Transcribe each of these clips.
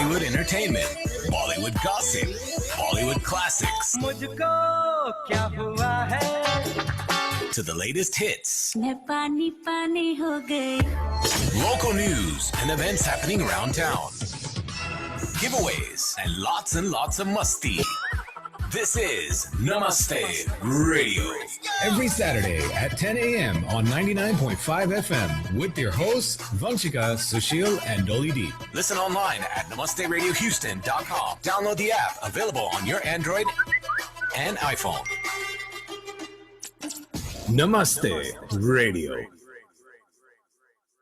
Bollywood entertainment, Bollywood gossip, Bollywood classics, to the latest hits, local news and events happening around town, giveaways, and lots of musty. This is Namaste Radio. Every Saturday at 10 a.m. on 99.5 FM with your hosts, Vanshika, Sushil, and Dolly D. Listen online at namasteradiohouston.com. Download the app, available on your Android and iPhone. Namaste Radio.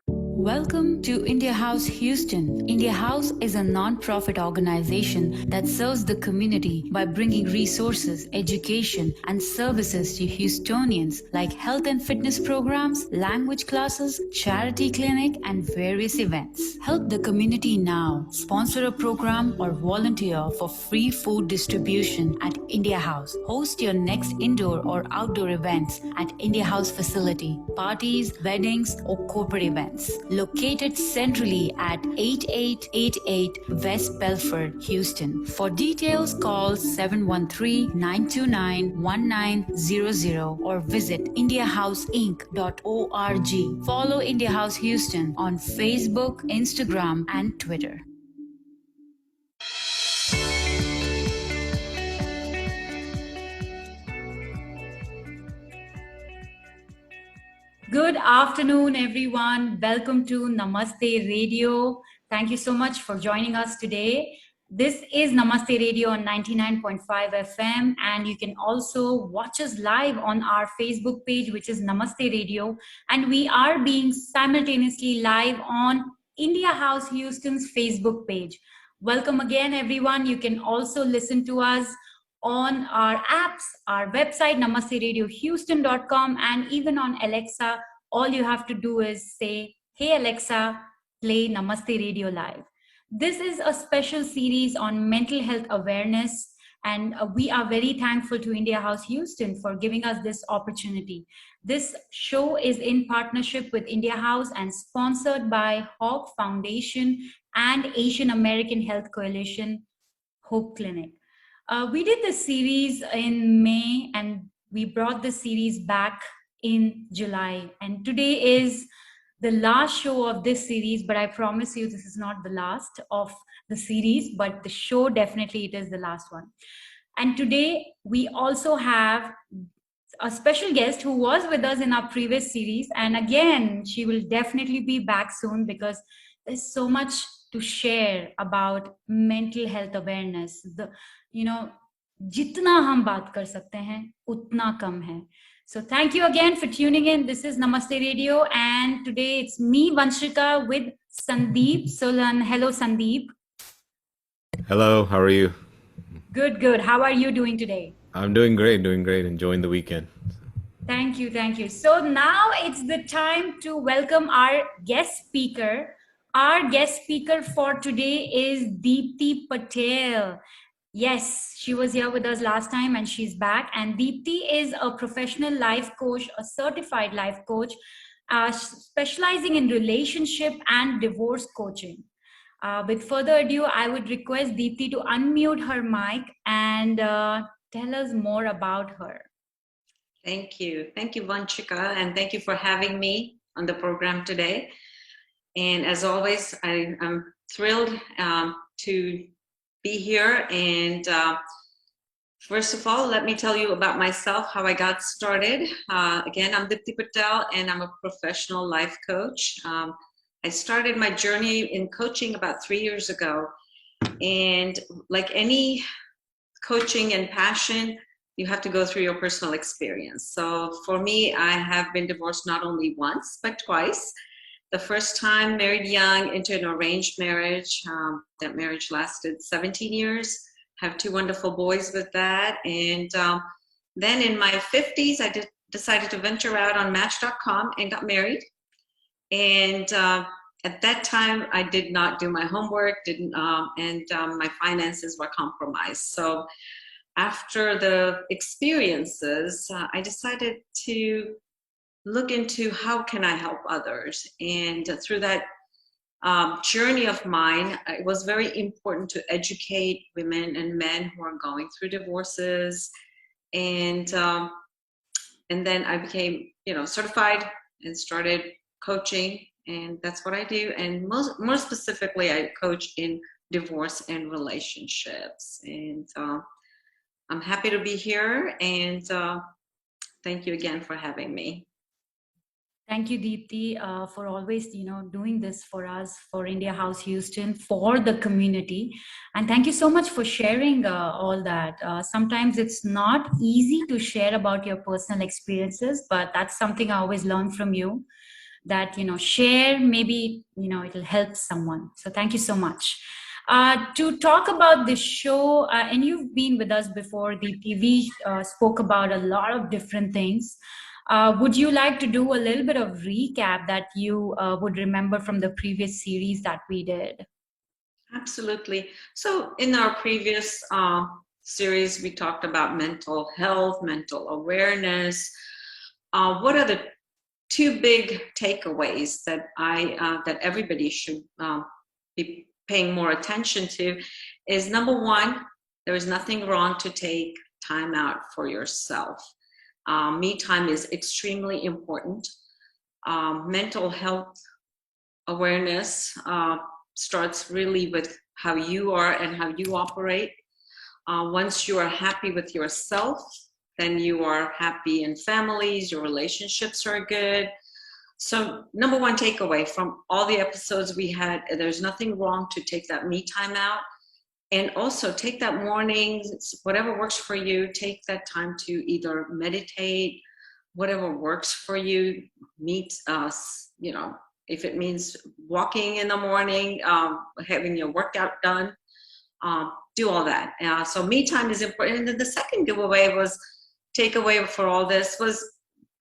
Welcome to India House Houston. India House is a non-profit organization that serves the community by bringing resources, education, and services to Houstonians like health and fitness programs, language classes, charity clinic, and various events. Help the community now. Sponsor a program or volunteer for free food distribution at India House. Host your next indoor or outdoor events at India House facility, parties, weddings, or corporate events. Located centrally at 8888 West Belford, Houston. For details, call 713-929-1900 or visit indiahouseinc.org. Follow India House Houston on Facebook, Instagram, and Twitter. Good afternoon, everyone. Welcome to Namaste Radio. Thank you so much for joining us today. This is Namaste Radio on 99.5 FM, and you can also watch us live on our Facebook page, which is Namaste Radio. And we are being simultaneously live on India House Houston's Facebook page. Welcome again, everyone. You can also listen to us on our apps, our website, namasteradiohouston.com, and even on Alexa. All you have to do is say, "Hey Alexa, play Namaste Radio Live." This is a special series on mental health awareness, and we are very thankful to India House Houston for giving us this opportunity. This show is in partnership with India House and sponsored by Hawk Foundation and Asian American Health Coalition Hope Clinic. We did this series in May, and we brought the series back in July. And today is the last show of this series, but I promise you this is not the last of the series, but the show definitely it is the last one. And today we also have a special guest who was with us in our previous series. And again, she will definitely be back soon because there's so much to share about mental health awareness. जितना हम बात कर सकते हैं उतना कम है. So thank you again for tuning in. This is Namaste Radio, and today it's me, Vanshika, with Sandeep Solan. Hello, Sandeep. Hello, how are you? Good. How are you doing today? I'm doing great, enjoying the weekend. Thank you. So now it's the time to welcome our guest speaker. Our guest speaker for today is Deepti Patel. Yes, she was here with us last time and she's back. And Deepti is a professional life coach, a certified life coach, specializing in relationship and divorce coaching. With further ado, I would request Deepti to unmute her mic and tell us more about her. Thank you, Vanchika, and thank you for having me on the program today. And as always, I'm thrilled to be here. And first of all, let me tell you about myself, how I got started. Again, I'm Deepti Patel, and I'm a professional life coach. I started my journey in coaching about 3 years ago. And like any coaching and passion, you have to go through your personal experience. So for me, I have been divorced not only once, but twice. The first time, married young, into an arranged marriage. That marriage lasted 17 years. Have 2 wonderful boys with that. And then in my 50s, I decided to venture out on Match.com and got married. And at that time, I did not do my homework, and my finances were compromised. So after the experiences, I decided to look into how can I help others. And through that journey of mine, it was very important to educate women and men who are going through divorces. And then I became, certified and started coaching, and that's what I do. And more specifically, I coach in divorce and relationships. And I'm happy to be here, and thank you again for having me. Thank you, Deepti, for always, doing this for us, for India House Houston, for the community. And thank you so much for sharing all that. Sometimes it's not easy to share about your personal experiences, but that's something I always learn from you, that, share, maybe, it'll help someone. So thank you so much. To talk about this show, and you've been with us before, Deepti, we spoke about a lot of different things. Would you like to do a little bit of recap that you would remember from the previous series that we did? Absolutely. So in our previous series, we talked about mental health, mental awareness. What are the two big takeaways that that everybody should be paying more attention to? Is number one, there is nothing wrong to take time out for yourself. Me time is extremely important. Mental health awareness starts really with how you are and how you operate. Once you are happy with yourself, then you are happy in families, your relationships are good. So number one takeaway from all the episodes we had, there's nothing wrong to take that me time out. And also take that morning, whatever works for you, take that time to either meditate, whatever works for you, meet us, if it means walking in the morning, having your workout done, do all that. So me time is important. And then the second takeaway for all this was,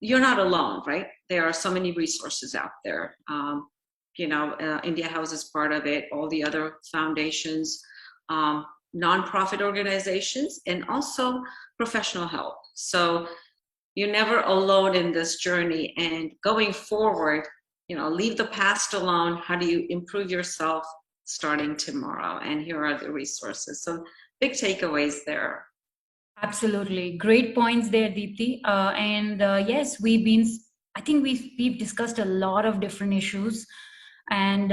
you're not alone, right? There are so many resources out there. India House is part of it, all the other foundations, nonprofit organizations, and also professional help. So you're never alone in this journey. And going forward, leave the past alone. How do you improve yourself starting tomorrow? And here are the resources. So big takeaways there. Absolutely. Great points there, Deepti. Yes, I think we've discussed a lot of different issues. And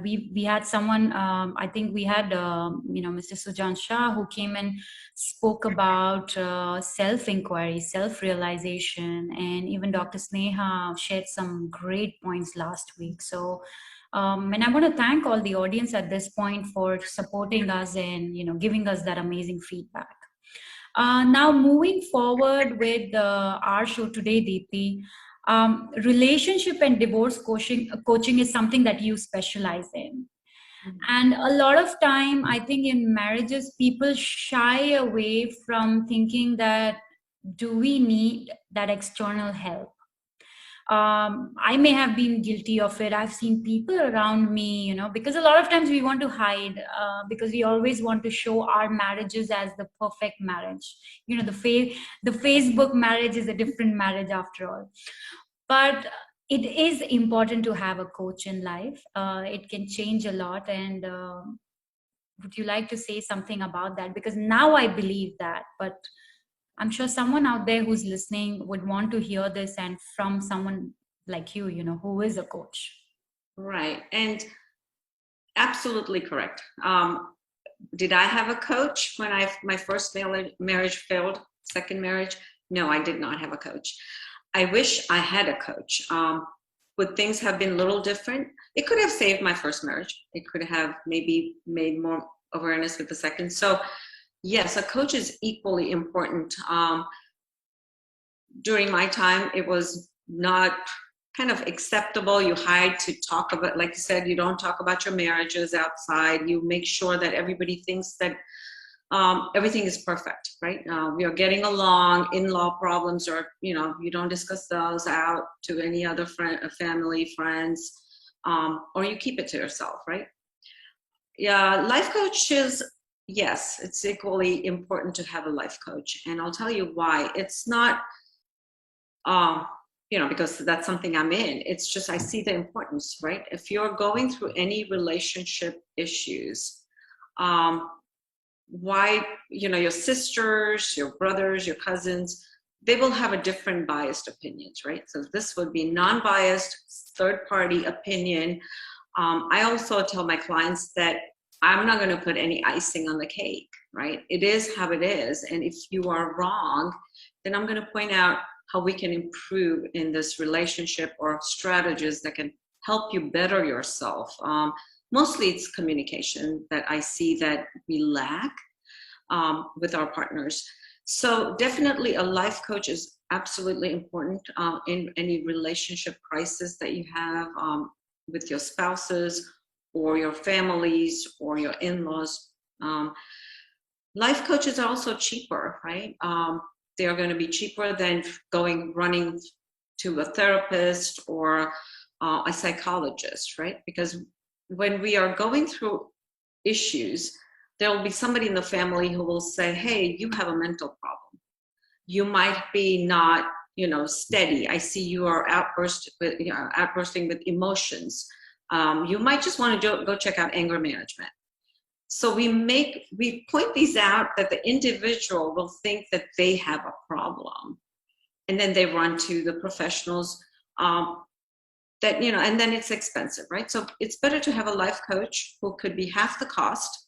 we had someone, I think we had Mr. Sujan Shah, who came and spoke about self-inquiry, self-realization, and even Dr. Sneha shared some great points last week. So and I want to thank all the audience at this point for supporting us and giving us that amazing feedback. Now moving forward with our show today, Deepti, relationship and divorce coaching is something that you specialize in. And a lot of time, I think in marriages, people shy away from thinking that, do we need that external help? I may have been guilty of it. I've seen people around me, because a lot of times we want to hide, because we always want to show our marriages as the perfect marriage. The Facebook marriage is a different marriage after all. But it is important to have a coach in life. It can change a lot. And would you like to say something about that? Because now I believe that, but I'm sure someone out there who's listening would want to hear this, and from someone like you, who is a coach. Right. And absolutely correct. Did I have a coach when my first marriage failed? Second marriage? No, I did not have a coach. I wish I had a coach. Would things have been a little different? It could have saved my first marriage. It could have maybe made more awareness with the second. So yes, a coach is equally important. During my time, it was not kind of acceptable. You hide to talk about, like you said, you don't talk about your marriages outside. You make sure that everybody thinks that everything is perfect, right? We are getting along. In-law problems, or you don't discuss those out to any other family, friends, or you keep it to yourself, right? Yeah, life coaches. Yes, it's equally important to have a life coach, and I'll tell you why. It's not because that's something I'm in. It's just, I see the importance, right? If you're going through any relationship issues, why, your sisters, your brothers, your cousins, they will have a different biased opinions, right? So this would be non-biased, third-party opinion. I also tell my clients that I'm not going to put any icing on the cake, right? It is how it is. And if you are wrong, then I'm going to point out how we can improve in this relationship or strategies that can help you better yourself. Mostly it's communication that I see that we lack with our partners. So definitely a life coach is absolutely important in any relationship crisis that you have with your spouses or your families or your in-laws. Life coaches are also cheaper, right? They're going to be cheaper than running to a therapist or a psychologist, right? Because when we are going through issues, there will be somebody in the family who will say, hey, you have a mental problem. You might be not, steady. I see you are outbursting with emotions. You might just want to go check out anger management. So we point these out that the individual will think that they have a problem. And then they run to the professionals and then it's expensive, right? So it's better to have a life coach who could be half the cost,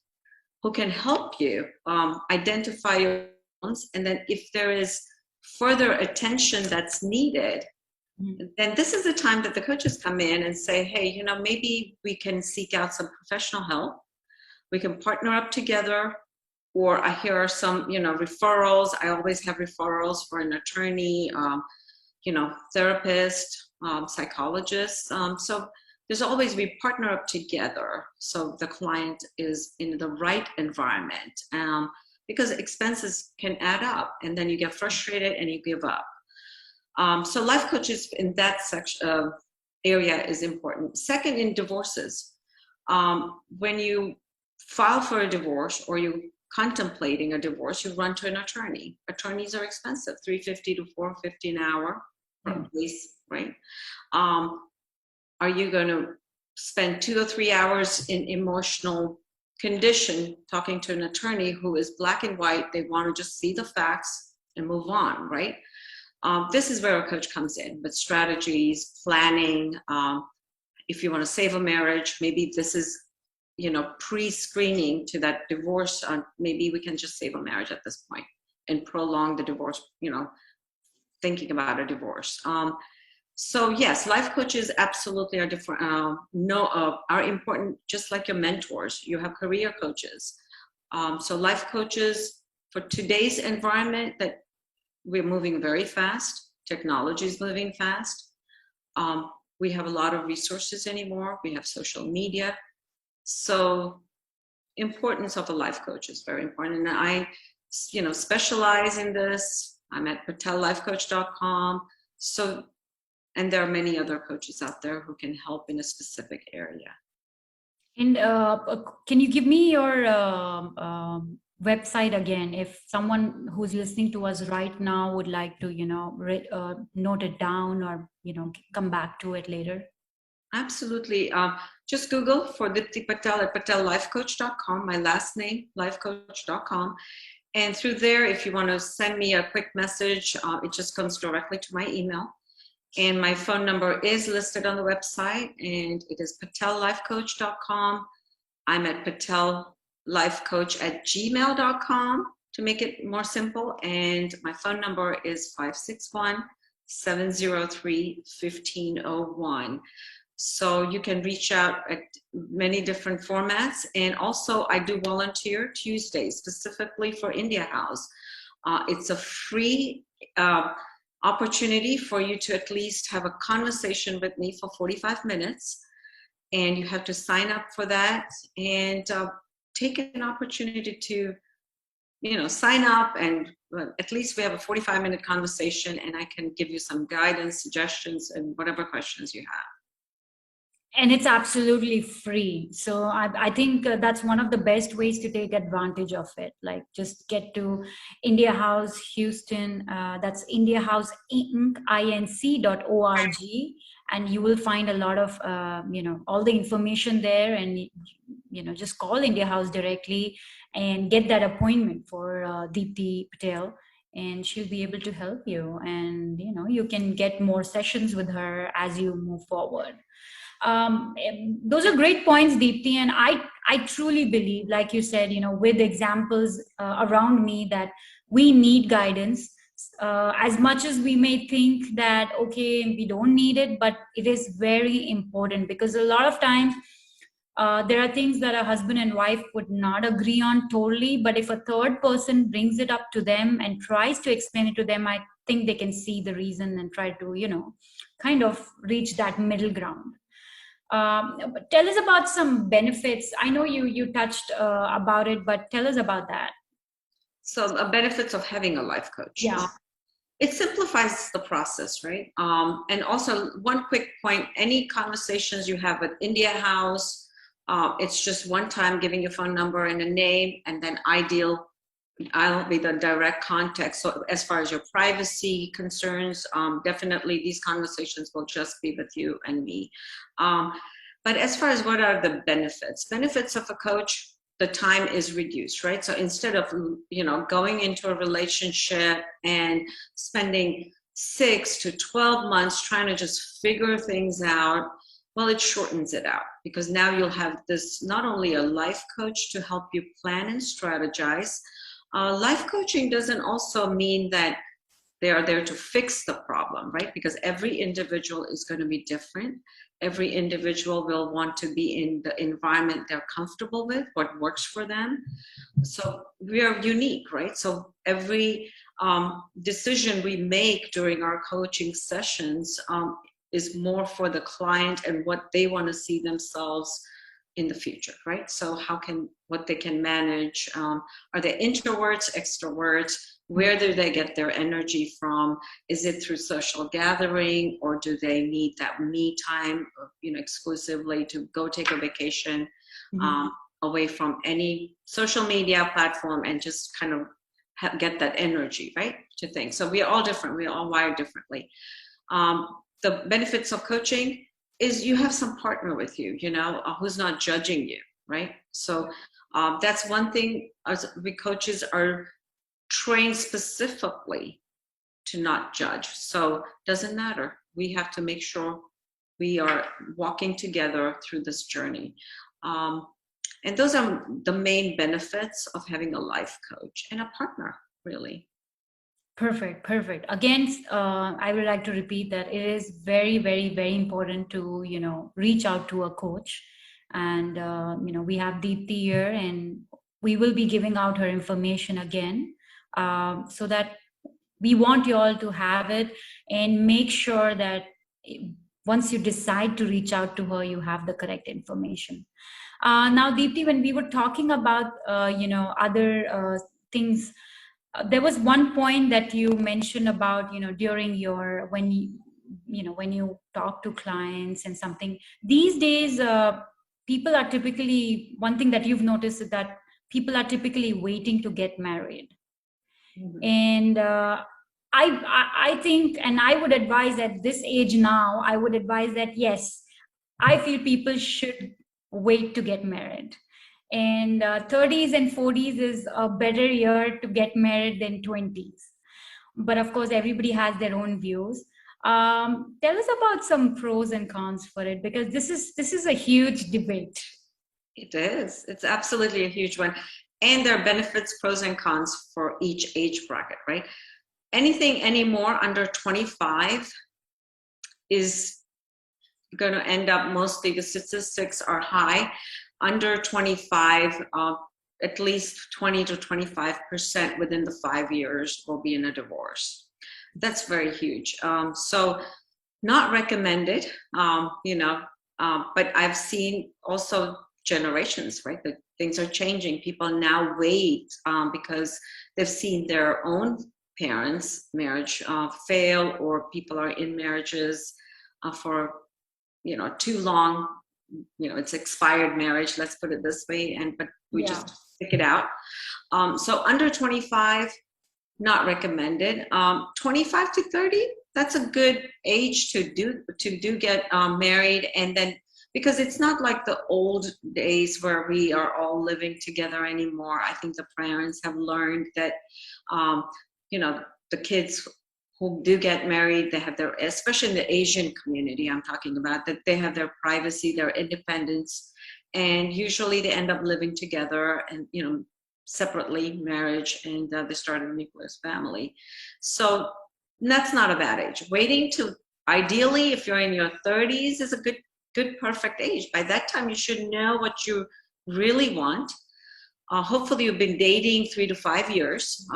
who can help you identify your problems. And then if there is further attention that's needed, then this is the time that the coaches come in and say, hey, maybe we can seek out some professional help. We can partner up together, or here are some, referrals. I always have referrals for an attorney, therapist, psychologist. So there's always, we partner up together so the client is in the right environment, because expenses can add up and then you get frustrated and you give up. So life coaches in that section area is important. Second, in divorces, when you file for a divorce or you contemplating a divorce, you run to an attorney. Attorneys are expensive, $350 to $450 an hour per case, right? Are you going to spend 2 or 3 hours in emotional condition talking to an attorney who is black and white? They want to just see the facts and move on, right? This is where a coach comes in with strategies, planning. If you want to save a marriage, maybe this is, pre-screening to that divorce. Maybe we can just save a marriage at this point and prolong the divorce, thinking about a divorce. So yes, life coaches absolutely are different. Are important, just like your mentors. You have career coaches. So life coaches for today's environment that we're moving very fast. Technology is moving fast. We have a lot of resources anymore. We have social media. So importance of a life coach is very important. And I, specialize in this. I'm at patellifecoach.com. So, and there are many other coaches out there who can help in a specific area. And can you give me your website again? If someone who's listening to us right now would like to, note it down or, come back to it later. Absolutely. Just Google for Dipti Patel at patellifecoach.com, my last name, lifecoach.com. And through there, if you want to send me a quick message, it just comes directly to my email. And my phone number is listed on the website, and it is patellifecoach.com. I'm at patellifecoach@gmail.com to make it more simple. And my phone number is 561-703-1501. So you can reach out at many different formats. And also I do volunteer Tuesdays specifically for India House. It's a free opportunity for you to at least have a conversation with me for 45 minutes. And you have to sign up for that and take an opportunity to, sign up, and at least we have a 45-minute conversation and I can give you some guidance, suggestions, and whatever questions you have. And it's absolutely free. So I think that's one of the best ways to take advantage of it. Like just get to India House Houston. That's India House Inc. inc.org, and you will find a lot of all the information there. And just call India House directly and get that appointment for Deepti Patel, and she'll be able to help you. And you can get more sessions with her as you move forward. Those are great points, Deepti, and I truly believe, like you said, with examples around me, that we need guidance. As much as we may think that okay, we don't need it, but it is very important, because a lot of times there are things that a husband and wife would not agree on totally, but if a third person brings it up to them and tries to explain it to them, I think they can see the reason and try to kind of reach that middle ground. But tell us about some benefits. I know you touched about it, but tell us about that. So the benefits of having a life coach. Yeah. It simplifies the process, right? And also one quick point, any conversations you have with India House, it's just one time giving your phone number and a name, and then I'll be the direct contact. So as far as your privacy concerns, definitely these conversations will just be with you and me. But as far as what are the benefits of a coach, the time is reduced, right? So instead of, going into a relationship and spending 6 to 12 months trying to just figure things out, well, it shortens it out, because now you'll have this, not only a life coach to help you plan and strategize. Life coaching doesn't also mean that they are there to fix the problem, right? Because every individual is going to be different. Every individual will want to be in the environment they're comfortable with, what works for them. So we are unique, right? So every decision we make during our coaching sessions is more for the client and what they want to see themselves in the future, right? So what they can manage. Are they introverts, extroverts? Where do they get their energy from? Is it through social gathering, or do they need that me time, exclusively to go take a vacation away from any social media platform and just kind of get that energy, right, to things. So we are all different. We are all wired differently. The benefits of coaching is you have some partner with you, who's not judging you, right? So that's one thing. We coaches are trained specifically to not judge. So doesn't matter. We have to make sure we are walking together through this journey. And those are the main benefits of having a life coach and a partner, really. Perfect. Again, I would like to repeat that it is very, very, very important to, reach out to a coach. And, we have Deepti here, and we will be giving out her information again, so that we want you all to have it, and make sure that once you decide to reach out to her, you have the correct information. Now, Deepti, when we were talking about, other things, there was one point that you mentioned about, during your, when you talk to clients and something these days, people are typically, one thing that you've noticed is that people are typically waiting to get married. Mm-hmm. And I think, and I would advise at this age now, I would advise that, yes, I feel people should wait to get married. And 30s and 40s is a better year to get married than 20s. But of course, everybody has their own views. Tell us about some pros and cons for it, because this is a huge debate. It is. It's absolutely a huge one. And there are benefits, pros and cons for each age bracket, right? Anything anymore under 25 is going to end up, mostly the statistics are high. Under 25, at least 20 to 25% within the 5 years will be in a divorce. That's very huge. So not recommended, but I've seen also generations, right? That things are changing. People now wait because they've seen their own parents' marriage fail, or people are in marriages for too long, it's expired marriage, let's put it this way, but we Yeah. just stick it out. So under 25, not recommended. 25 to 30, that's a good age to get married. And then, because it's not like the old days where we are all living together anymore. I think the parents have learned that, the kids who do get married, they have their, especially in the Asian community I'm talking about, that they have their privacy, their independence, and usually they end up living together and, separately, marriage, and they start a nuclear family. So that's not a bad age. Waiting to, ideally, if you're in your 30s, is a good perfect age. By that time, you should know what you really want. Hopefully, you've been dating 3 to 5 years.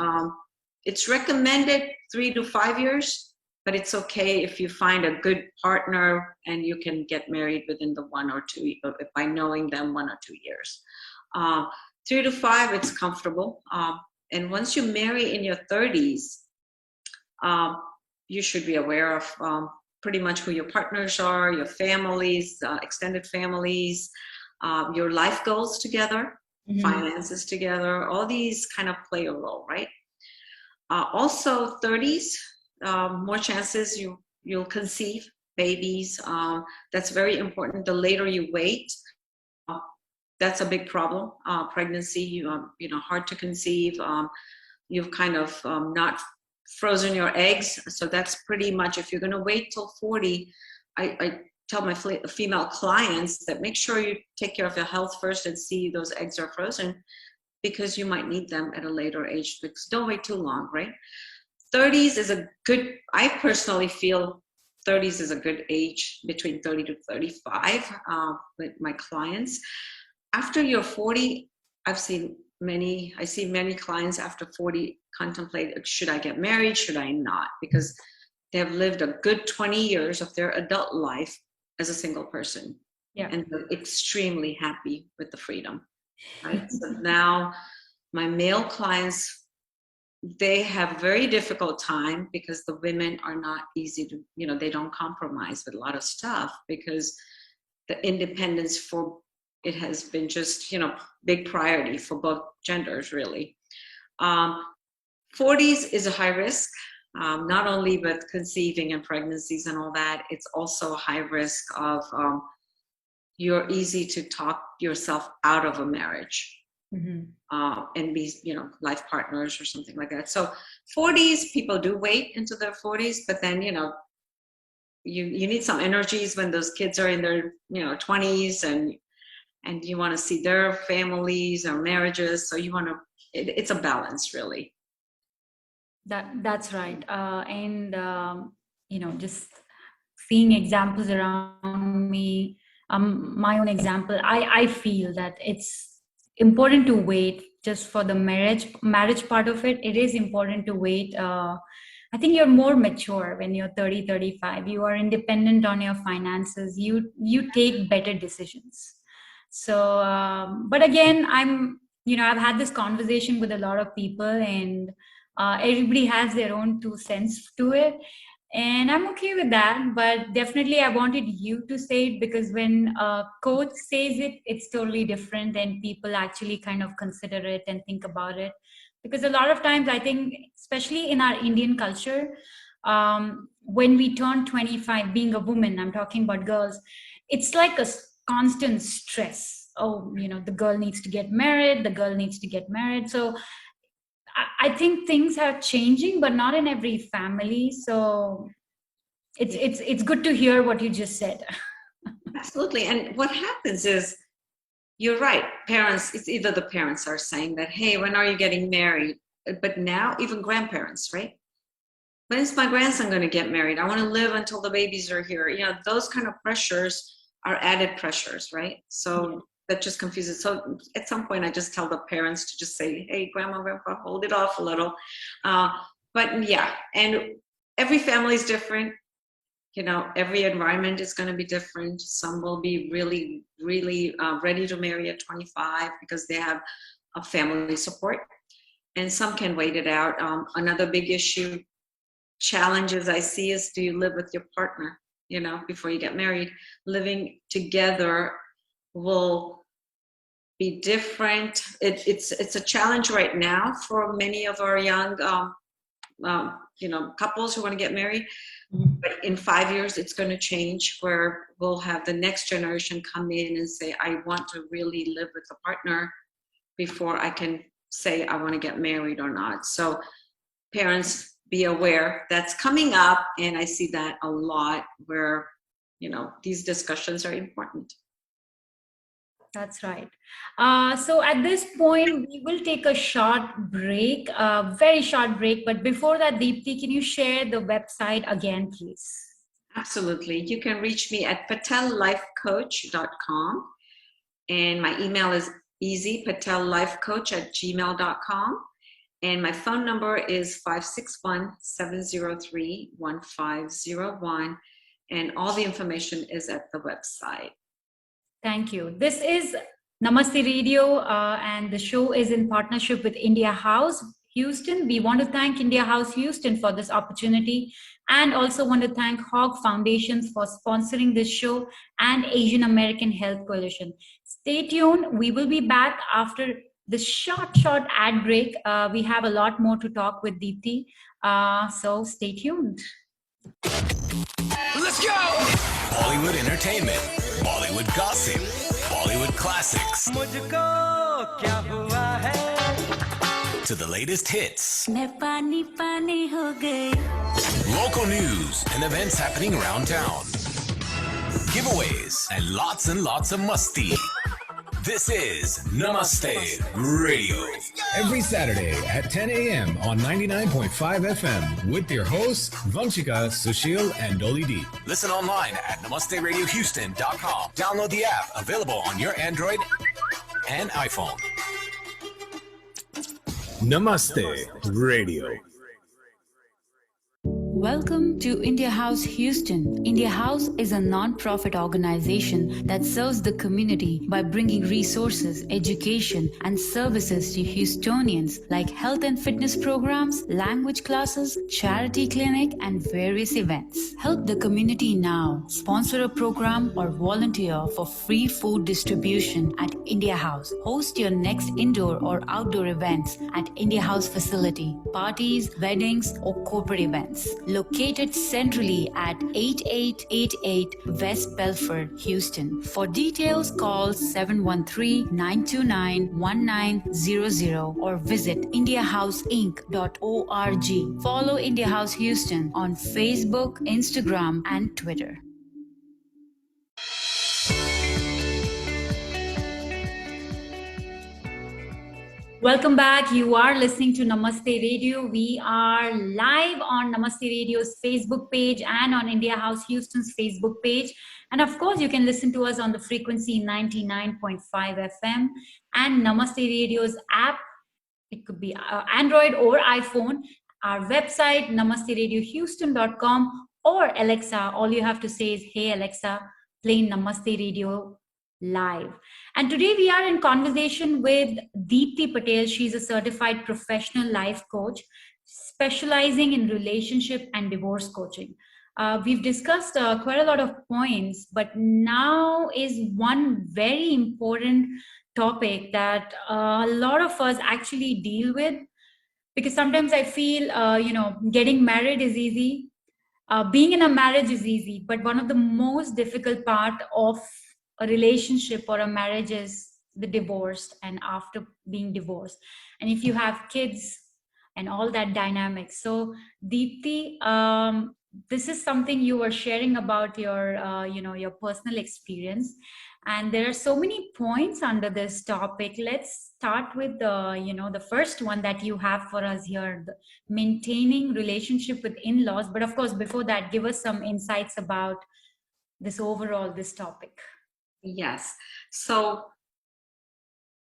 It's recommended 3 to 5 years, but it's okay if you find a good partner and you can get married within the 1 or 2, by knowing them 1 or 2 years. 3 to 5, it's comfortable. And once you marry in your 30s, you should be aware of pretty much who your partners are, your families, extended families, your life goals together, finances together. All these kind of play a role, right? Also, 30s, more chances you'll conceive babies. That's very important. The later you wait, that's a big problem. Pregnancy, hard to conceive. You've kind of not frozen your eggs. So that's pretty much, if you're going to wait till 40, I tell my female clients that make sure you take care of your health first and see those eggs are frozen, because you might need them at a later age. Because don't wait too long, right? 30s is a good, I personally feel 30s is a good age, between 30 to 35 with my clients. After you're 40, I see many clients after 40 contemplate, should I get married? Should I not? Because they have lived a good 20 years of their adult life as a single person. Yeah. And they're extremely happy with the freedom, right? So now my male clients, they have a very difficult time because the women are not easy to, they don't compromise with a lot of stuff, because the independence for it has been just, big priority for both genders, really. 40s is a high risk, not only with conceiving and pregnancies and all that, it's also a high risk of you're easy to talk yourself out of a marriage. And be, life partners or something like that. So 40s, people do wait into their 40s, but then, you need some energies when those kids are in their, 20s, and you want to see their families or marriages. So you want to, it's a balance, really. That's right. And just seeing examples around me, my own example, I feel that it's important to wait just for the marriage part of it. It is important to wait. I think you're more mature when you're 30, 35. You are independent on your finances. You take better decisions. So, but again, I've had this conversation with a lot of people, and everybody has their own 2 cents to it. And I'm okay with that, but definitely I wanted you to say it, because when a coach says it, it's totally different, and people actually kind of consider it and think about it. Because a lot of times, I think, especially in our Indian culture, when we turn 25, being a woman, I'm talking about girls, it's like a constant stress. Oh, the girl needs to get married, the girl needs to get married. So I think things are changing, but not in every family. So it's good to hear what you just said. Absolutely. And what happens is, you're right, parents, it's either the parents are saying that, hey, when are you getting married? But now even grandparents, right? When is my grandson going to get married? I want to live until the babies are here. Those kind of pressures are added pressures, right? So that just confuses. So at some point, I just tell the parents to just say, hey, grandma, grandpa, hold it off a little. But yeah, and every family is different. Every environment is going to be different. Some will be really, really ready to marry at 25 because they have a family support. And some can wait it out. Another big challenges I see is, do you live with your partner, before you get married? Living together will be different. It's a challenge right now for many of our young couples who want to get married. But in 5 years, it's going to change, where we'll have the next generation come in and say, I want to really live with a partner before I can say I want to get married or not. So parents, be aware that's coming up. And I see that a lot, where, these discussions are important. That's right. So at this point, we will take a short break, a very short break. But before that, Deepti, can you share the website again, please? Absolutely. You can reach me at patellifecoach.com. And my email is easy, patellifecoach@gmail.com. And my phone number is 561-703-1501. And all the information is at the website. Thank you. This is Namaste Radio, and the show is in partnership with India House Houston. We want to thank India House Houston for this opportunity, and also want to thank Hog Foundations for sponsoring this show, and Asian American Health Coalition. Stay tuned. We will be back after the short ad break. We have a lot more to talk with Deepti. So stay tuned. Let's go! Bollywood entertainment, Bollywood gossip, Bollywood classics. To the latest hits. Local news and events happening around town. Giveaways and lots of musti. This is Namaste Radio. Every Saturday at 10 a.m. on 99.5 FM with your hosts, Vanchika, Sushil, and Dolly D. Listen online at namasteradiohouston.com. Download the app, available on your Android and iPhone. Namaste Radio. Welcome to India House Houston. India House is a non-profit organization that serves the community by bringing resources, education, and services to Houstonians like health and fitness programs, language classes, charity clinic, and various events. Help the community now. Sponsor a program or volunteer for free food distribution at India House. Host your next indoor or outdoor events at India House facility, parties, weddings, or corporate events. Located centrally at 8888 West Belford, Houston. For details, call 713-929-1900 or visit indiahouseinc.org. Follow India House Houston on Facebook, Instagram, and Twitter. Welcome back. You are listening to Namaste Radio. We are live on Namaste Radio's Facebook page and on India House Houston's Facebook page. And of course, you can listen to us on the frequency 99.5 FM and Namaste Radio's app. It could be Android or iPhone. Our website, namasteradiohouston.com, or Alexa. All you have to say is, hey, Alexa, play Namaste Radio live. And today we are in conversation with Deepti Patel. She's a certified professional life coach specializing in relationship and divorce coaching. We've discussed quite a lot of points, but now is one very important topic that a lot of us actually deal with, because sometimes I feel, getting married is easy. Being in a marriage is easy, but one of the most difficult part of a relationship or a marriage is the divorce and after being divorced. And if you have kids and all that dynamics. So Deepti, this is something you were sharing about your personal experience. And there are so many points under this topic. Let's start with the first one that you have for us here, the maintaining relationship with in-laws. But of course, before that, give us some insights about this topic. Yes. So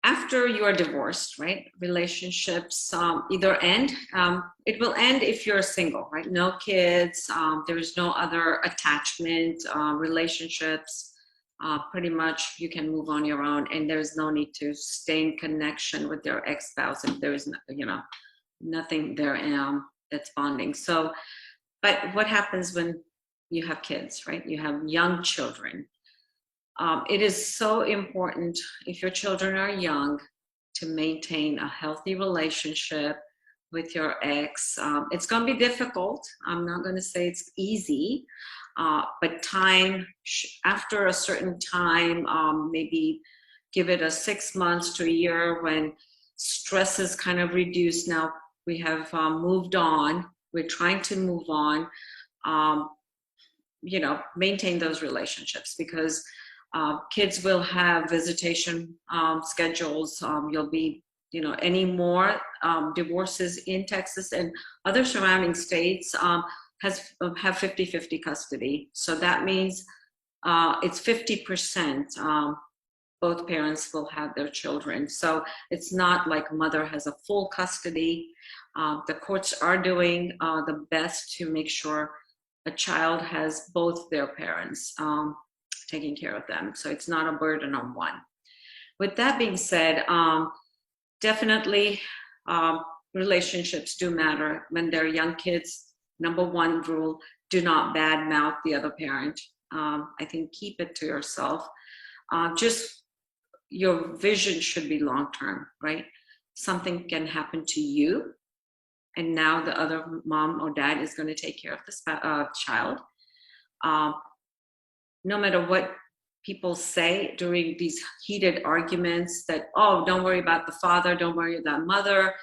after you are divorced, right, relationships either end. It will end if you're single, right? No kids. There is no other attachment, relationships. Pretty much you can move on your own, and there's no need to stay in connection with your ex-spouse if there is, nothing there that's bonding. So, but what happens when you have kids, right? You have young children. It is so important, if your children are young, to maintain a healthy relationship with your ex. It's going to be difficult. I'm not going to say it's easy, but after a certain time, maybe give it a 6 months to a year when stress is kind of reduced. Now we have moved on. We're trying to move on. Maintain those relationships, because kids will have visitation schedules. You'll be, any more divorces in Texas and other surrounding states have 50-50 custody. So that means it's 50%. Both parents will have their children. So it's not like mother has a full custody. The courts are doing the best to make sure a child has both their parents taking care of them. So it's not a burden on one. With that being said, definitely relationships do matter. When they're young kids, number one rule, do not badmouth the other parent. I think keep it to yourself. Just your vision should be long-term, right? Something can happen to you, and now the other mom or dad is going to take care of the child. No matter what people say during these heated arguments that, oh, don't worry about the father, don't worry about mother.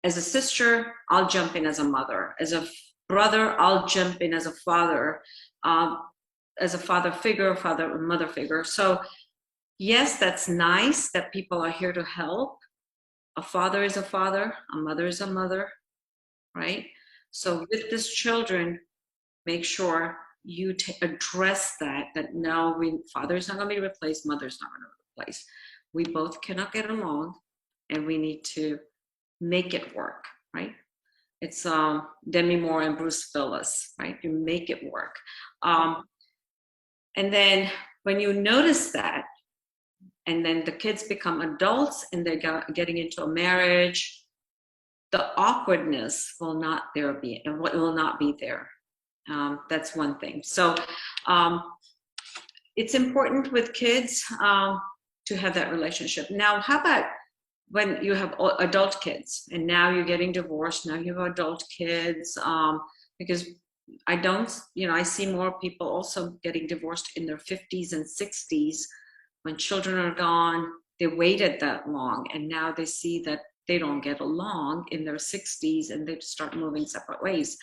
As a sister, I'll jump in as a mother. As a brother, I'll jump in as a father. As a father figure, father or mother figure. So yes, that's nice that people are here to help. A father is a father, a mother is a mother, right? So with these children, make sure you address that no, father's not going to be replaced, mother's not going to be replaced. We both cannot get along, and we need to make it work, right? It's Demi Moore and Bruce Willis, right? You make it work. And then when you notice that, and then the kids become adults and they're getting into a marriage, the awkwardness will not be there. That's one thing. So it's important with kids to have that relationship. Now, how about when you have adult kids and now you're getting divorced, now you have adult kids, because I see more people also getting divorced in their 50s and 60s when children are gone. They waited that long, and now they see that they don't get along in their 60s and they start moving separate ways.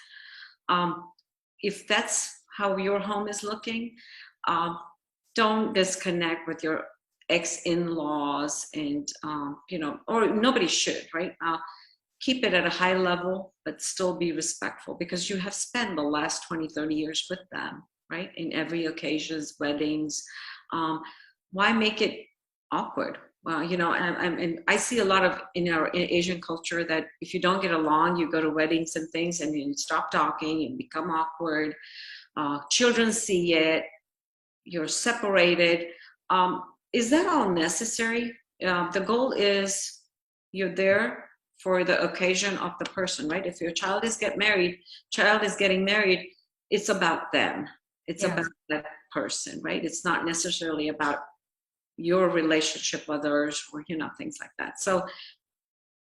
If that's how your home is looking, don't disconnect with your ex-in-laws, and or nobody should, right? Keep it at a high level, but still be respectful, because you have spent the last 20-30 years with them, right? In every occasions, weddings. Why make it awkward? Well, and I see a lot of in Asian culture that if you don't get along, you go to weddings and things and you stop talking and become awkward. Children see it, you're separated. Is that all necessary? The goal is you're there for the occasion of the person, right? If your child is getting married, it's about them. It's about that person, right? It's not necessarily about your relationship with others or, things like that. So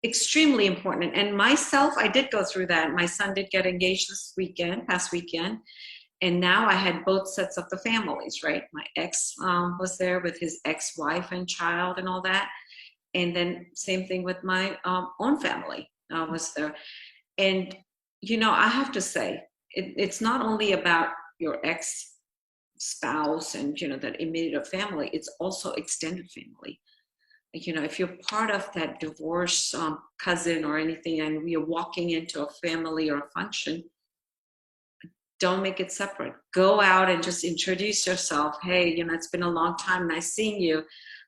extremely important. And myself, I did go through that. My son did get engaged past weekend. And now I had both sets of the families, right? My ex was there with his ex-wife and child and all that. And then same thing with my own family was there. And, I have to say, it's not only about your ex-spouse and, that immediate family, it's also extended family. If you're part of that divorce cousin or anything, and we are walking into a family or a function, don't make it separate. Go out and just introduce yourself. Hey, it's been a long time, nice seeing you.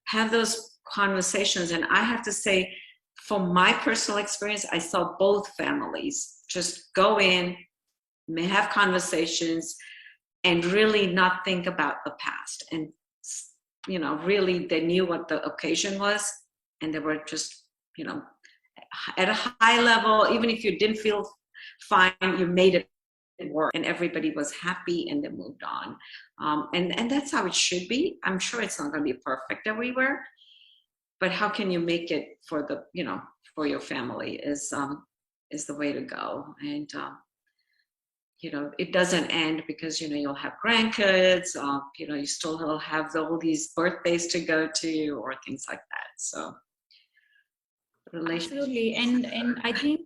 Have those conversations. And I have to say, from my personal experience, I saw both families just go in, may have conversations, and really not think about the past. And, really they knew what the occasion was, and they were just, at a high level, even if you didn't feel fine, you made it it worked and everybody was happy and they moved on. And that's how it should be. I'm sure it's not going to be perfect everywhere, but how can you make it for the, for your family is the way to go. And, it doesn't end because, you'll have grandkids, you still will have all these birthdays to go to or things like that. So Absolutely. And I think,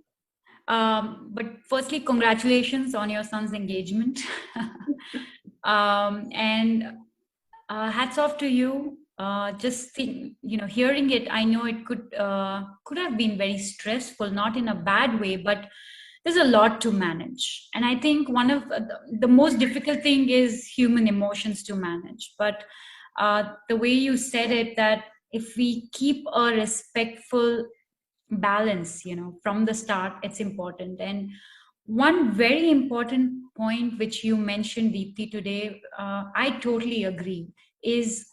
but firstly, congratulations on your son's engagement. And hats off to you. Just think, hearing it, I know it could have been very stressful, not in a bad way, but there's a lot to manage. And I think one of the most difficult thing is human emotions to manage. But the way you said it, that if we keep a respectful balance, from the start, it's important. And one very important point which you mentioned, Deepthi, today, I totally agree, is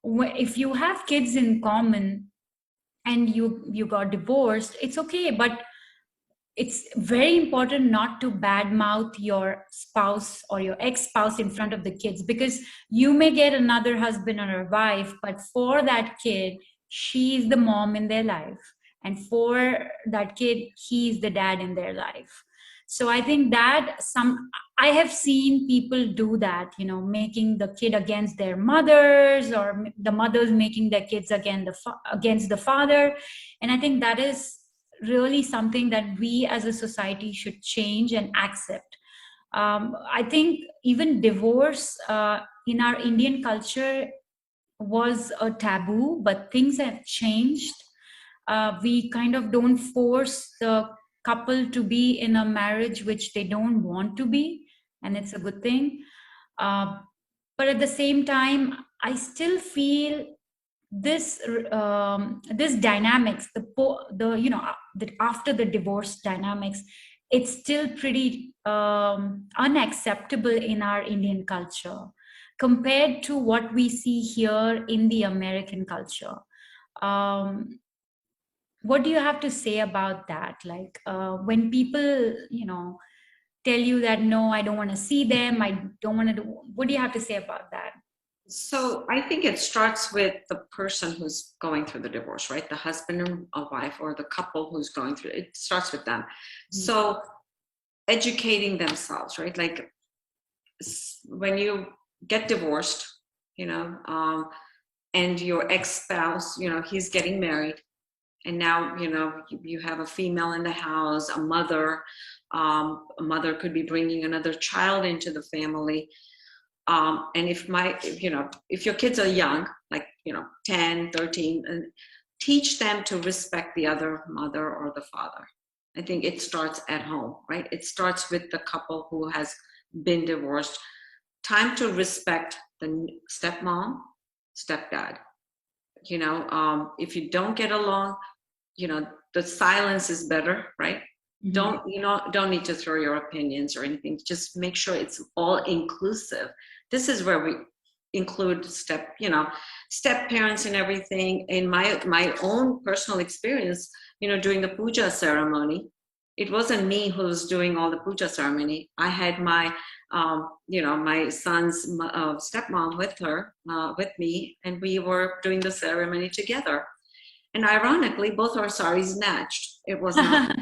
if you have kids in common and you got divorced, it's okay, but it's very important not to badmouth your spouse or your ex-spouse in front of the kids, because you may get another husband or a wife, but for that kid, she's the mom in their life, and for that kid, he's the dad in their life. So I think that I have seen people do that, making the kid against their mothers, or the mothers making their kids against the father. And I think that is really something that we as a society should change and accept. I think even divorce in our Indian culture was a taboo, but things have changed. We kind of don't force the couple to be in a marriage which they don't want to be, and it's a good thing. But at the same time, I still feel this dynamics, the after the divorce dynamics, it's still pretty unacceptable in our Indian culture compared to what we see here in the American culture. What do you have to say about that? Like when people, tell you that, no, I don't want to see them, I don't want to do, what do you have to say about that? So I think it starts with the person who's going through the divorce, right? The husband and a wife, or the couple who's going through it. It starts with them. Mm-hmm. So educating themselves, right? Like when you get divorced, and your ex-spouse, he's getting married, and now, you have a female in the house, a mother. A mother could be bringing another child into the family. And if your kids are young, like, 10, 13, and teach them to respect the other mother or the father. I think it starts at home, right? It starts with the couple who has been divorced. Time to respect the stepmom, stepdad. If you don't get along, the silence is better, right? Mm-hmm. Don't need to throw your opinions or anything. Just make sure it's all inclusive. This is where we include step parents and everything. In my own personal experience, during the puja ceremony, it wasn't me who was doing all the puja ceremony. I had my, my son's stepmom with me, and we were doing the ceremony together. And ironically, both our saris matched. It was not.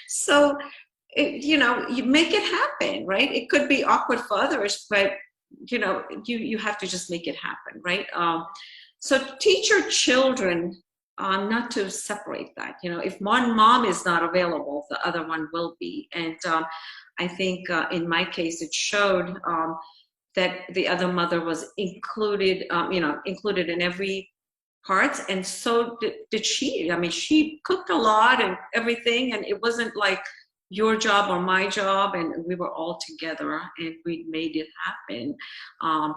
So, you make it happen, right? It could be awkward for others, but, you have to just make it happen, right? So teach your children not to separate that. If one mom is not available, the other one will be. And I think in my case, it showed that the other mother was included in every part, and so did she. I mean, she cooked a lot and everything, and it wasn't like your job or my job, and we were all together and we made it happen. I'm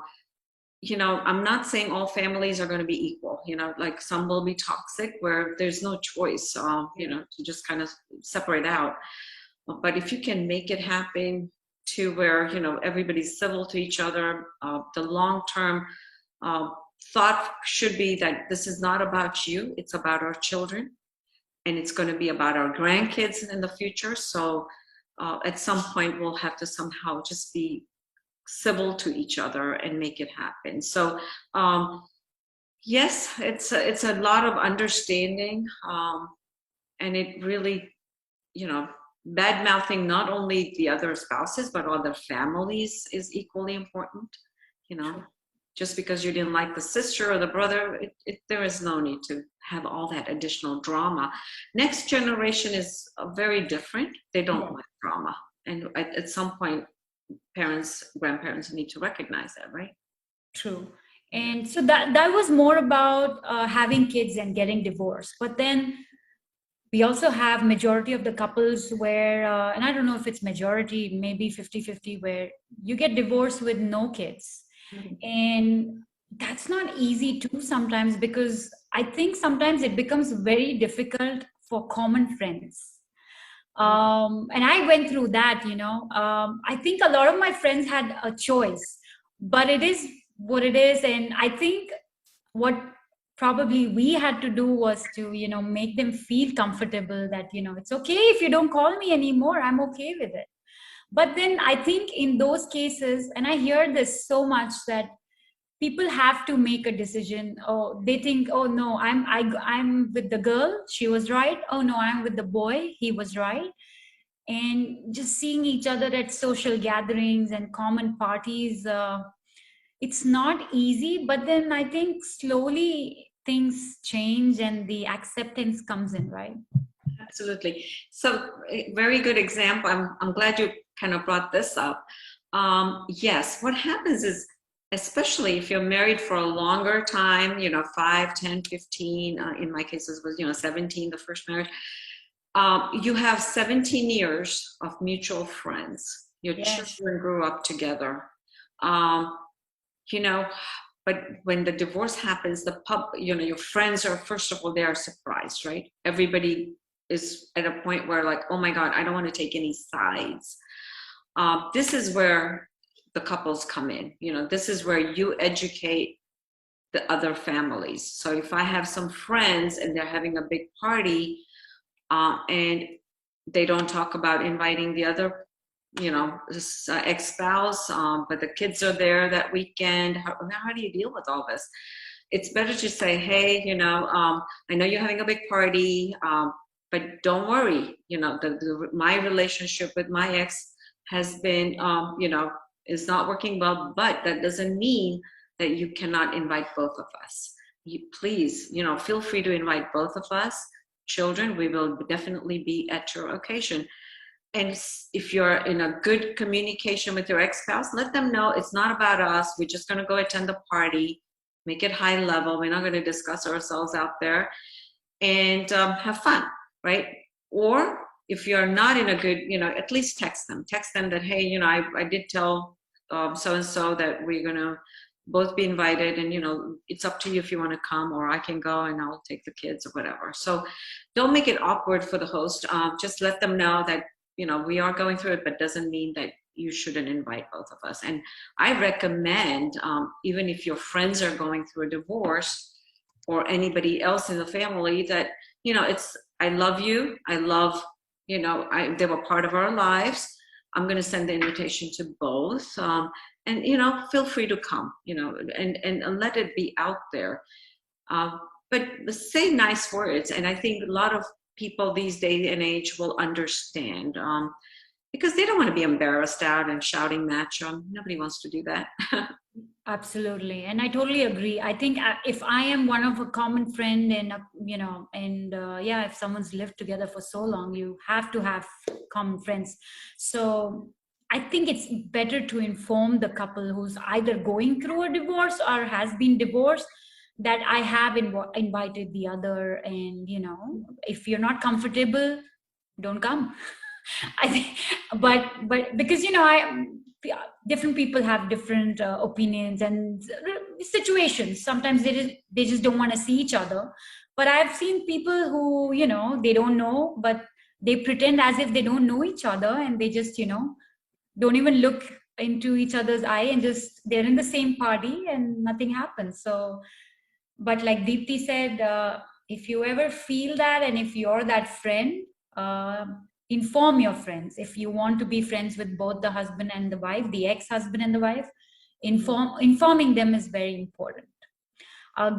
not saying all families are going to be equal, like some will be toxic where there's no choice, to just kind of separate out. But if you can make it happen to where, everybody's civil to each other, the long-term thought should be that this is not about you, it's about our children, and it's going to be about our grandkids in the future. So at some point we'll have to somehow just be civil to each other and make it happen. So yes, it's a lot of understanding, and it really, bad mouthing not only the other spouses but other families is equally important. Just because you didn't like the sister or the brother, there is no need to have all that additional drama. Next generation is very different. They don't like drama, and at some point, grandparents need to recognize that, right? True. And so that was more about having kids and getting divorced. But then we also have majority of the couples where, and I don't know if it's majority, maybe 50-50, where you get divorced with no kids. And that's not easy too sometimes, because I think sometimes it becomes very difficult for common friends. And I went through that, I think a lot of my friends had a choice, but it is what it is. And I think what probably we had to do was to, make them feel comfortable that, it's okay if you don't call me anymore, I'm okay with it. But then I think in those cases, and I hear this so much, that people have to make a decision. Oh, they think, oh no, I'm with the girl, she was right. Oh no, I'm with the boy, he was right. And just seeing each other at social gatherings and common parties, it's not easy. But then I think slowly things change and the acceptance comes in, right? Absolutely. So very good example. I'm glad you kind of brought this up. Yes, what happens is, especially if you're married for a longer time, 5, 10, 15, in my cases was, 17, the first marriage, you have 17 years of mutual friends. Your children grew up together. But when the divorce happens, your friends are, first of all, they are surprised, right? Everybody is at a point where like, oh my God, I don't want to take any sides. This is where the couples come in. This is where you educate the other families. So if I have some friends and they're having a big party, and they don't talk about inviting the other, ex-spouse, but the kids are there that weekend, how do you deal with all this? It's better to say, hey, I know you're having a big party, but don't worry, my relationship with my ex has been, is not working well, but that doesn't mean that you cannot invite both of us. Please, feel free to invite both of us. Children, we will definitely be at your occasion. And if you're in a good communication with your ex-spouse, let them know it's not about us. We're just going to go attend the party, make it high level. We're not going to discuss ourselves out there, and have fun, right? Or if you're not in a good, at least text them that, hey, I did tell so-and-so that we're going to both be invited, and it's up to you if you want to come, or I can go and I'll take the kids or whatever. So don't make it awkward for the host. Just let them know that we are going through it, but doesn't mean that you shouldn't invite both of us. And I recommend, even if your friends are going through a divorce or anybody else in the family, that it's, I love you, I love, they were part of our lives. I'm going to send the invitation to both, and feel free to come, and let it be out there, but say nice words. And I think a lot of people these days and age will understand, because they don't want to be embarrassed out and shouting match. Nobody wants to do that. Absolutely. And I totally agree. I think if I am one of a common friend, and if someone's lived together for so long, you have to have common friends. So I think it's better to inform the couple who's either going through a divorce or has been divorced that I have invited the other, and if you're not comfortable, don't come. I think, but because different people have different opinions and situations. Sometimes they just don't want to see each other. But I've seen people who they don't know, but they pretend as if they don't know each other, and they just don't even look into each other's eye, and just they're in the same party and nothing happens. So, but like Deepti said, if you ever feel that, and if you're that friend, inform your friends. If you want to be friends with both the husband and the wife, the ex-husband and the wife, informing them is very important.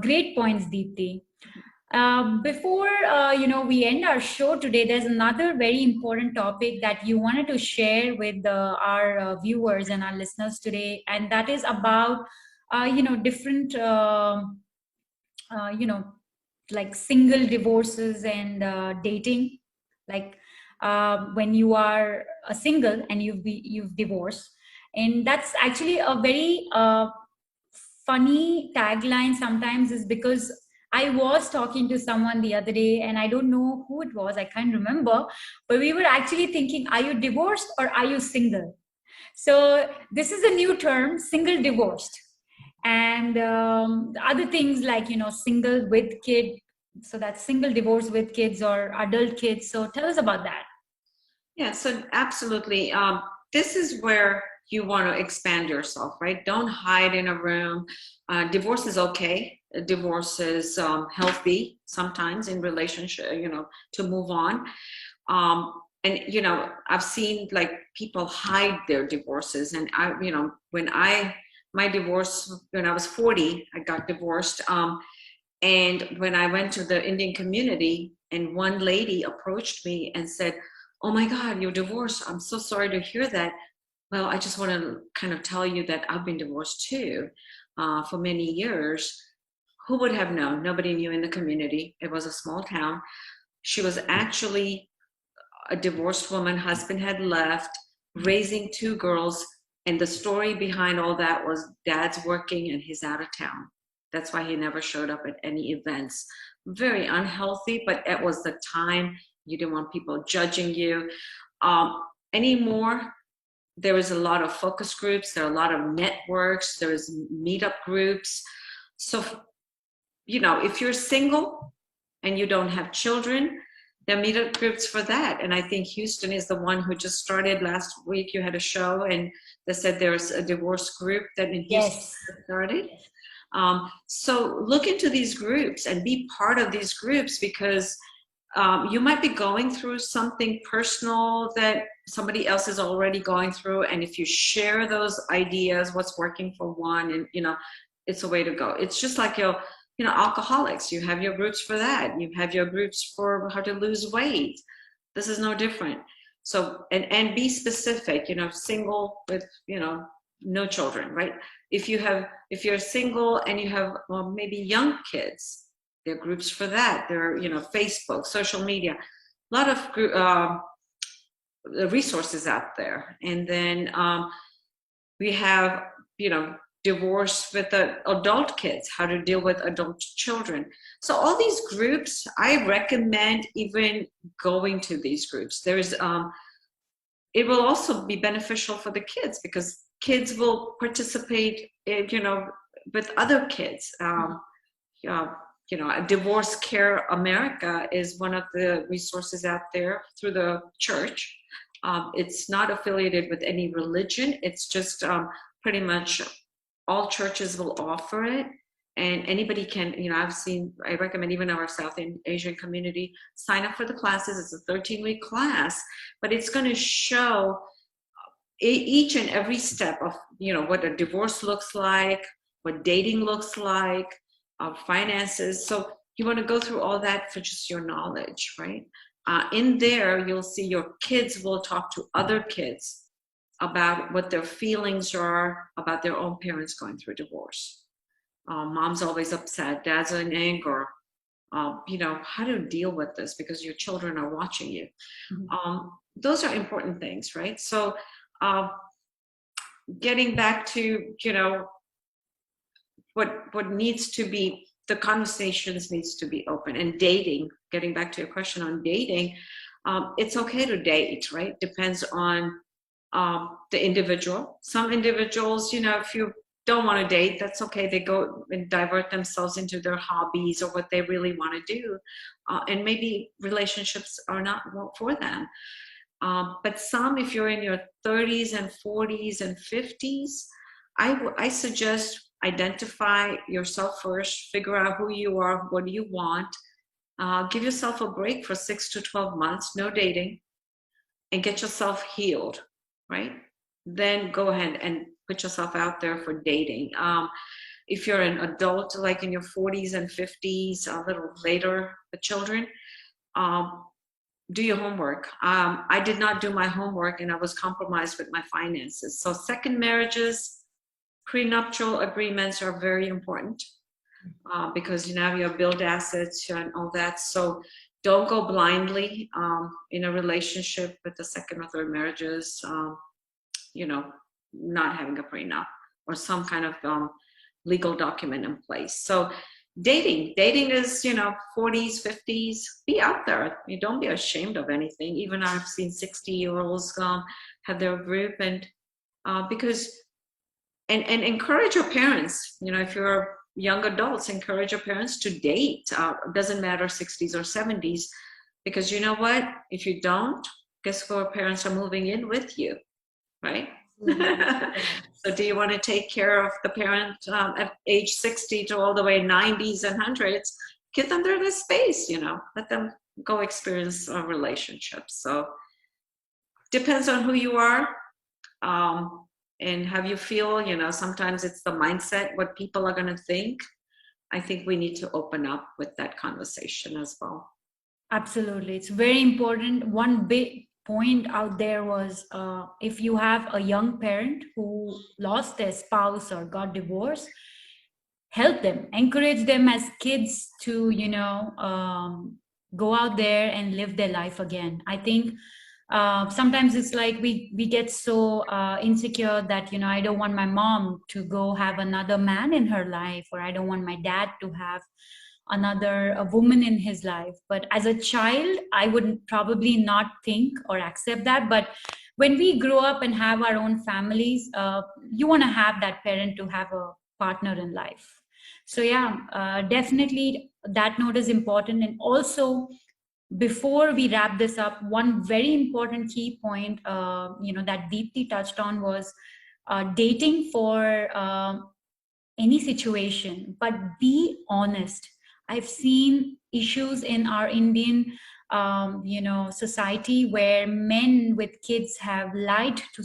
Great points, Deepti. Before we end our show today, there's another very important topic that you wanted to share with our viewers and our listeners today, and that is about different like single divorces and dating. Like when you are a single and you've divorced, and that's actually a very funny tagline sometimes, is because I was talking to someone the other day, and I don't know who it was, I can't remember, but we were actually thinking, are you divorced or are you single? So this is a new term, single divorced. And other things like, single with kid. So that's single divorce with kids or adult kids. So tell us about that. Yeah, so absolutely. This is where you want to expand yourself, right? Don't hide in a room. Divorce is okay. Divorce is healthy sometimes in relationship, to move on. And, I've seen like people hide their divorces. And my divorce, when I was 40, I got divorced. And when I went to the Indian community, and one lady approached me and said, "Oh my God, you're divorced. I'm so sorry to hear that. Well, I just want to kind of tell you that I've been divorced too for many years." Who would have known? Nobody knew in the community. It was a small town. She was actually a divorced woman. Husband had left, raising two girls. And the story behind all that was dad's working and he's out of town. That's why he never showed up at any events. Very unhealthy, but it was the time. You didn't want people judging you. Anymore, there is a lot of focus groups. There are a lot of networks. There is meetup groups. So, if you're single and you don't have children, there are meetup groups for that. And I think Houston is the one who just started last week. You had a show and they said there's a divorce group that in Houston started. So look into these groups and be part of these groups, because you might be going through something personal that somebody else is already going through. And if you share those ideas, what's working for one, and, it's a way to go. It's just like alcoholics. You have your groups for that. You have your groups for how to lose weight. This is no different. So, and be specific, single with, no children, right? If you're single and you have maybe young kids, there are groups for that. There are, Facebook, social media, a lot of resources out there. And then we have, divorce with the adult kids, how to deal with adult children. So all these groups, I recommend even going to these groups. There's, it will also be beneficial for the kids, because kids will participate, with other kids. Divorce Care America is one of the resources out there through the church. It's not affiliated with any religion. It's just pretty much all churches will offer it, and anybody can, I recommend even our South Asian community sign up for the classes. It's a 13-week class, but it's going to show each and every step of, what a divorce looks like, what dating looks like, finances. So you want to go through all that for just your knowledge, right? In there, you'll see your kids will talk to other kids about what their feelings are about their own parents going through divorce. Mom's always upset, dad's in anger. How to deal with this, because your children are watching you. Mm-hmm. Those are important things, right? So getting back to, what needs to be, the conversations needs to be open. And dating, getting back to your question on dating, it's okay to date, right? Depends on the individual. Some individuals, if you don't want to date, that's okay. They go and divert themselves into their hobbies or what they really want to do. And maybe relationships are not for them. But some, if you're in your 30s and 40s and 50s, I suggest identify yourself first, figure out who you are, what do you want. Give yourself a break for 6 to 12 months, no dating. and get yourself healed, right? Then go ahead and put yourself out there for dating. If you're an adult, like in your 40s and 50s, a little later, the children, do your homework. I did not do my homework, and I was compromised with my finances. So second marriages, prenuptial agreements are very important, because now you build assets and all that. So don't go blindly in a relationship with the second or third marriages, not having a prenup or some kind of legal document in place. So dating is, 40s, 50s, be out there. You don't be ashamed of anything. Even I've seen 60-year-olds have their group, and because and encourage your parents, if you're young adults, encourage your parents to date. Doesn't matter 60s or 70s, because you know what, if you don't, guess what, parents are moving in with you, right? So do you want to take care of the parent at age 60 to all the way 90s and 100s? Give them their space, let them go experience relationships. So depends on who you are, and how you feel. Sometimes it's the mindset, what people are going to think. I think we need to open up with that conversation as well. Absolutely. It's very important. One big point out there was, if you have a young parent who lost their spouse or got divorced, help them, encourage them as kids to, go out there and live their life again. I think sometimes it's like we get so insecure that, I don't want my mom to go have another man in her life, or I don't want my dad to have a woman in his life. But as a child, I would probably not think or accept that. But when we grow up and have our own families, you want to have that parent to have a partner in life. So yeah, definitely that note is important. And also, before we wrap this up, one very important key point, that Deepti touched on was dating for any situation, but be honest. I've seen issues in our Indian, society, where men with kids have lied to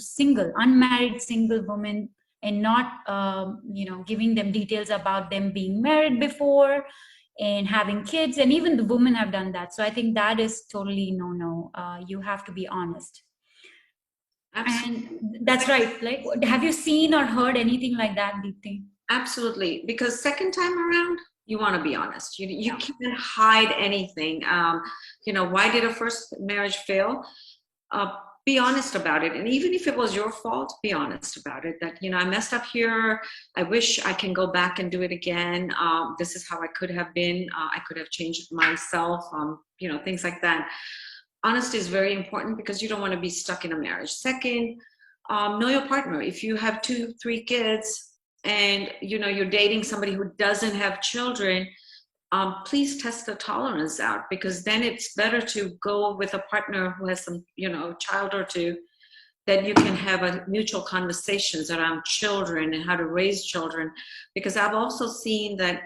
unmarried single women, and not, giving them details about them being married before and having kids. And even the women have done that. So I think that is totally no. You have to be honest. Absolutely. And that's right. Like, have you seen or heard anything like that, Deepti? Absolutely. Because second time around, you want to be honest. You can't hide anything. Why did a first marriage fail? Be honest about it. And even if it was your fault, be honest about it. That, I messed up here. I wish I can go back and do it again. This is how I could have been. I could have changed myself. Things like that. Honesty is very important, because you don't want to be stuck in a marriage. Second, know your partner. If you have 2-3 kids, and you're dating somebody who doesn't have children, please test the tolerance out, because then it's better to go with a partner who has some, child or two, that you can have a mutual conversations around children and how to raise children. Because I've also seen that,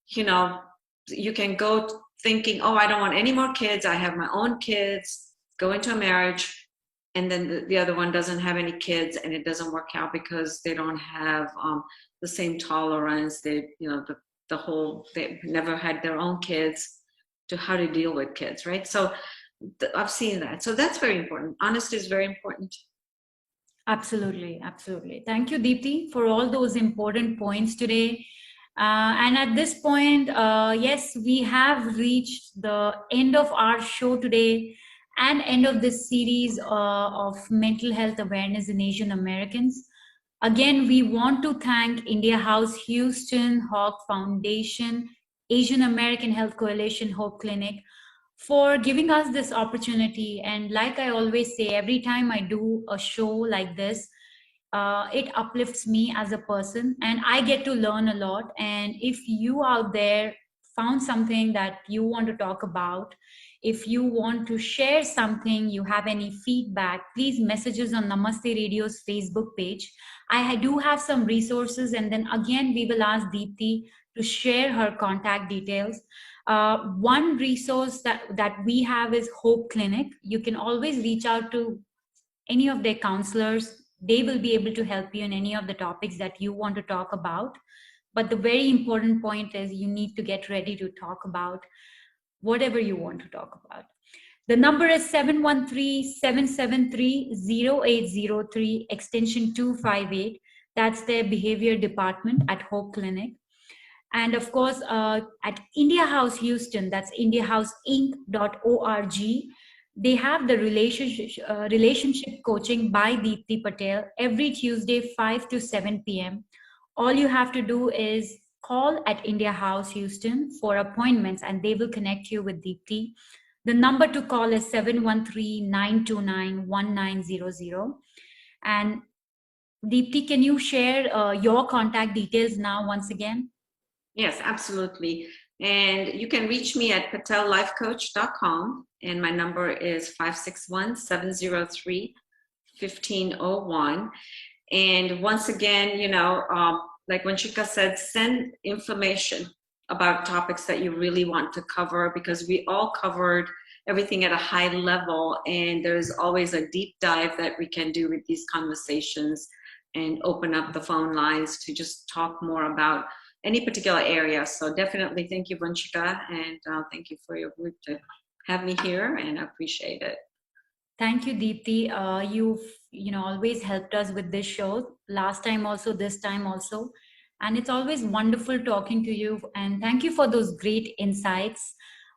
you can go thinking, oh, I don't want any more kids, I have my own kids, go into a marriage, and then the other one doesn't have any kids, and it doesn't work out because they don't have the same tolerance. They, they never had their own kids, to how to deal with kids, right? So I've seen that. So that's very important. Honesty is very important. Absolutely. Thank you, Deepti, for all those important points today. And at this point, yes, we have reached the end of our show today, and end of this series of mental health awareness in Asian Americans. Again, we want to thank India House Houston, Hawk Foundation, Asian American Health Coalition, Hope Clinic, for giving us this opportunity. And like I always say, every time I do a show like this, it uplifts me as a person, and I get to learn a lot. And if you out there found something that you want to talk about, if you want to share something, you have any feedback, please message us on Namaste Radio's Facebook page. I do have some resources, and then again, we will ask Deepti to share her contact details. One resource that we have is Hope Clinic. You can always reach out to any of their counselors. They will be able to help you in any of the topics that you want to talk about. But the very important point is you need to get ready to talk about whatever you want to talk about. The number is 713-773-0803, extension 258. That's their behavior department at Hope Clinic. And of course, at India House Houston, that's indiahouseinc.org, they have the relationship coaching by Deepti Patel every Tuesday, 5 to 7 p.m. All you have to do is call at India House Houston for appointments, and they will connect you with Deepti. The number to call is 713-929-1900. And Deepti, can you share your contact details now once again? Yes, absolutely. And you can reach me at patellifecoach.com, and my number is 561-703-1501. And once again, like when Chika said, send information about topics that you really want to cover, because we all covered everything at a high level, and there's always a deep dive that we can do with these conversations and open up the phone lines to just talk more about any particular area. So definitely thank you, Vanchika, and thank you for your group to have me here, and I appreciate it. Thank you, Deepti. You've always helped us with this show, last time also, this time also. And it's always wonderful talking to you. And thank you for those great insights.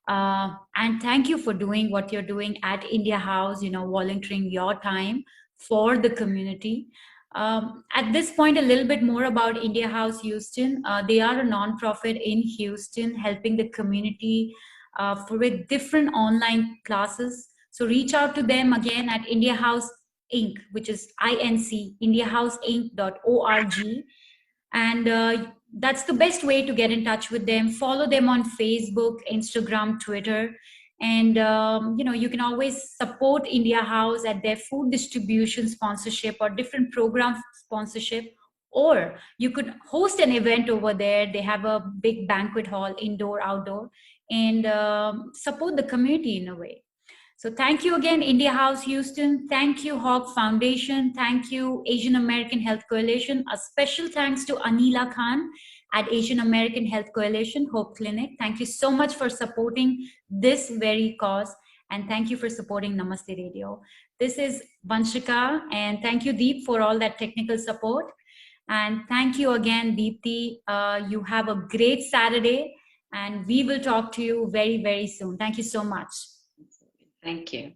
And thank you for doing what you're doing at India House, volunteering your time for the community. At this point, a little bit more about India House Houston. They are a nonprofit in Houston, helping the community with different online classes. So reach out to them again at India House Inc., which is INC, indiahouseinc.org. And that's the best way to get in touch with them. Follow them on Facebook, Instagram, Twitter. And, you can always support India House at their food distribution sponsorship or different program sponsorship. Or you could host an event over there. They have a big banquet hall, indoor, outdoor, and support the community in a way. So thank you again, India House Houston. Thank you, Hawk Foundation. Thank you, Asian American Health Coalition. A special thanks to Anila Khan at Asian American Health Coalition, Hope Clinic. Thank you so much for supporting this very cause. And thank you for supporting Namaste Radio. This is Vanshika, and thank you, Deep, for all that technical support. And thank you again, Deepti. You have a great Saturday, and we will talk to you very, very soon. Thank you so much. Thank you.